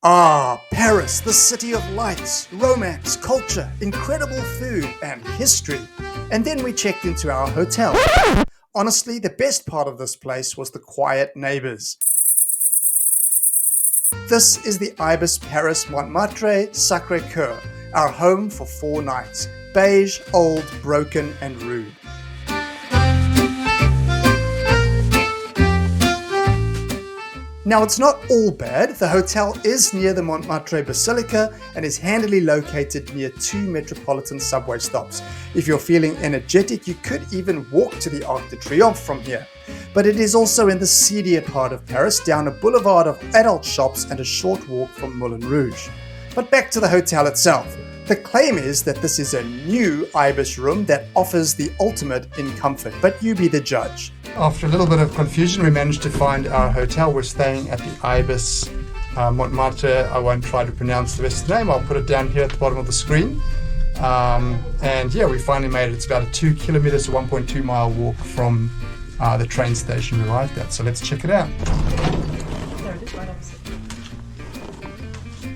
Ah, Paris, the city of lights, romance, culture, incredible food, and history. And then we checked into our hotel. Honestly, the best part of this place was the quiet neighbors. This is the Ibis Paris Montmartre Sacré-Coeur, our home for 4 nights. Beige, old, broken, and rude. Now, it's not all bad. The hotel is near the Montmartre Basilica and is handily located near 2 metropolitan subway stops. If you're feeling energetic, you could even walk to the Arc de Triomphe from here. But it is also in the seedier part of Paris, down a boulevard of adult shops and a short walk from Moulin Rouge. But back to the hotel itself. The claim is that this is a new Ibis room that offers the ultimate in comfort, but you be the judge. After a little bit of confusion, we managed to find our hotel. We're staying at the Ibis Montmartre. I won't try to pronounce the rest of the name. I'll put it down here at the bottom of the screen. And yeah, we finally made it. It's about a 2 kilometers to 1.2 mile walk from the train station we arrived at. So let's check it out. There it is, right opposite.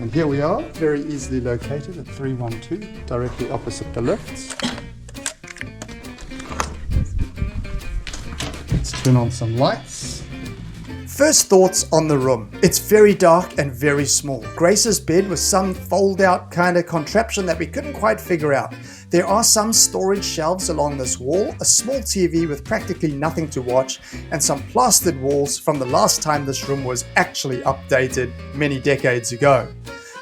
And here we are, very easily located at 312, directly opposite the lifts. Let's turn on some lights. First thoughts on the room. It's very dark and very small. Grace's bed was some fold-out kind of contraption that we couldn't quite figure out. There are some storage shelves along this wall, a small TV with practically nothing to watch, and some plastered walls from the last time this room was actually updated many decades ago.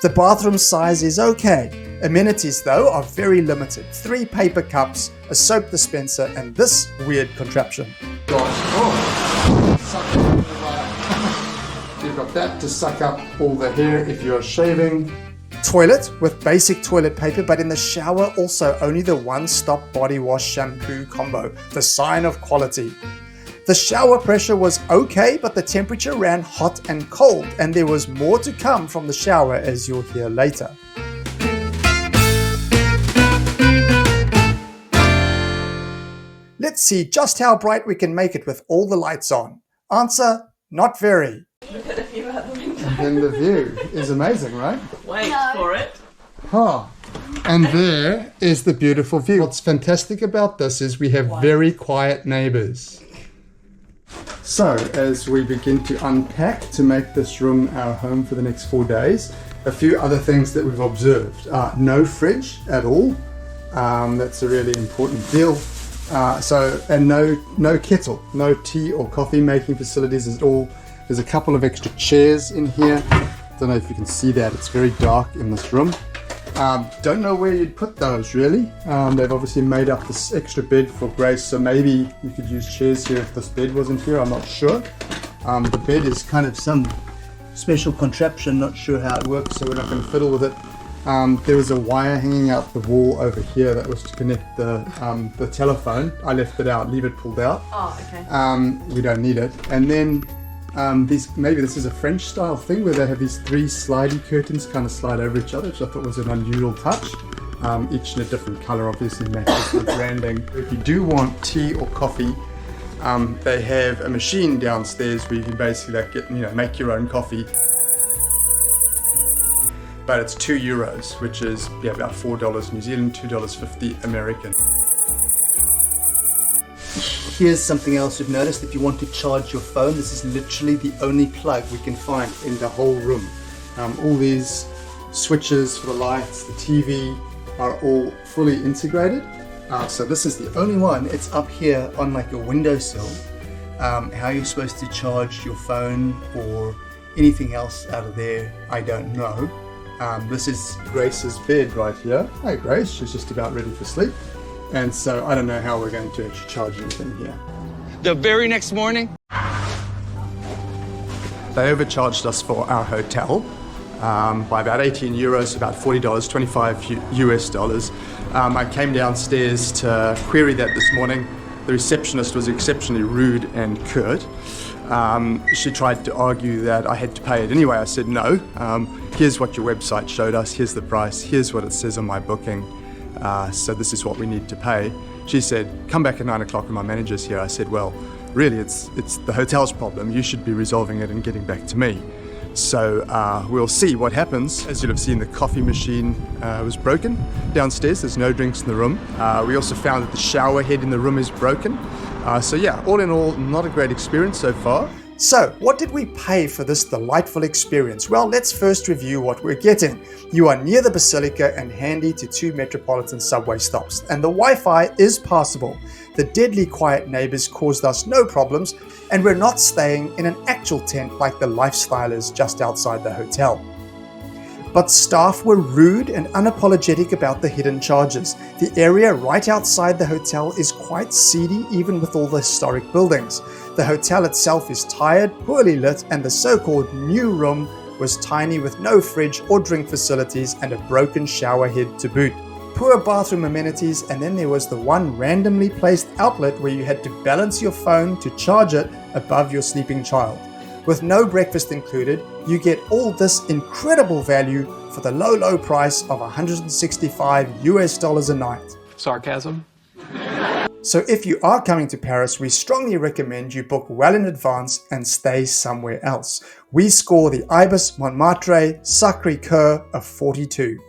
The bathroom size is okay. Amenities, though, are very limited. 3 paper cups, a soap dispenser, and this weird contraption. You've got that to suck up all the hair if you're shaving. Toilet with basic toilet paper, but in the shower also only the one-stop body wash shampoo combo, the sign of quality. The shower pressure was okay, but the temperature ran hot and cold, and there was more to come from the shower, as you'll hear later. Let's see just how bright we can make it with all the lights on. Answer, not very. Look at the view out the window. And the view is amazing, right? Wait for it. Huh. And there is the beautiful view. What's fantastic about this is we have very quiet neighbors. So, as we begin to unpack to make this room our home for the next 4 days, a few other things that we've observed. No fridge at all. That's a really important deal. And no kettle, no tea or coffee making facilities at all. There's a couple of extra chairs in here. Don't know if you can see that. It's very dark in this room. Don't know where you'd put those really. They've obviously made up this extra bed for Grace, so maybe you could use chairs here if this bed wasn't here. I'm not sure. The bed is kind of some special contraption. Not sure how it works, so we're not going to fiddle with it. There was a wire hanging out the wall over here that was to connect the telephone. I left it out, leave it pulled out. Oh, okay. We don't need it. And then maybe this is a French style thing where they have these 3 slidey curtains kind of slide over each other, which I thought was an unusual touch. Each in a different color, obviously matches the branding. If you do want tea or coffee, they have a machine downstairs where you can basically make your own coffee. But it's €2, which is about $4 New Zealand, $2.50 American. Here's something else we've noticed. If you want to charge your phone, this is literally the only plug we can find in the whole room. All these switches for the lights, the TV are all fully integrated. So this is the only one. It's up here on like your windowsill. How you're supposed to charge your phone or anything else out of there, I don't know. This is Grace's bed right here. Hi Grace, she's just about ready for sleep. And so I don't know how we're going to actually charge anything here. The very next morning, they overcharged us for our hotel by about €18, about $40, 25 US dollars. I came downstairs to query that this morning. The receptionist was exceptionally rude and curt. She tried to argue that I had to pay it anyway. I said no. Here's what your website showed us. Here's the price. Here's what it says on my booking. So this is what we need to pay. She said, come back at 9 o'clock when my manager's here. I said, well, really, it's the hotel's problem. You should be resolving it and getting back to me. So we'll see what happens. As you'll have seen, the coffee machine was broken downstairs. There's no drinks in the room. We also found that the shower head in the room is broken. So yeah, all in all, not a great experience so far. So, what did we pay for this delightful experience? Well, let's first review what we're getting. You are near the Basilica and handy to 2 metropolitan subway stops, and the Wi-Fi is passable. The deadly quiet neighbors caused us no problems, and we're not staying in an actual tent like the lifestylers just outside the hotel. But staff were rude and unapologetic about the hidden charges. The area right outside the hotel is quite seedy even with all the historic buildings. The hotel itself is tired, poorly lit, and the so-called new room was tiny with no fridge or drink facilities and a broken shower head to boot. Poor bathroom amenities, and then there was the one randomly placed outlet where you had to balance your phone to charge it above your sleeping child. With no breakfast included, you get all this incredible value for the low price of $165 a night. Sarcasm. So if you are coming to Paris, we strongly recommend you book well in advance and stay somewhere else. We score the Ibis Montmartre Sacré-Coeur of 42.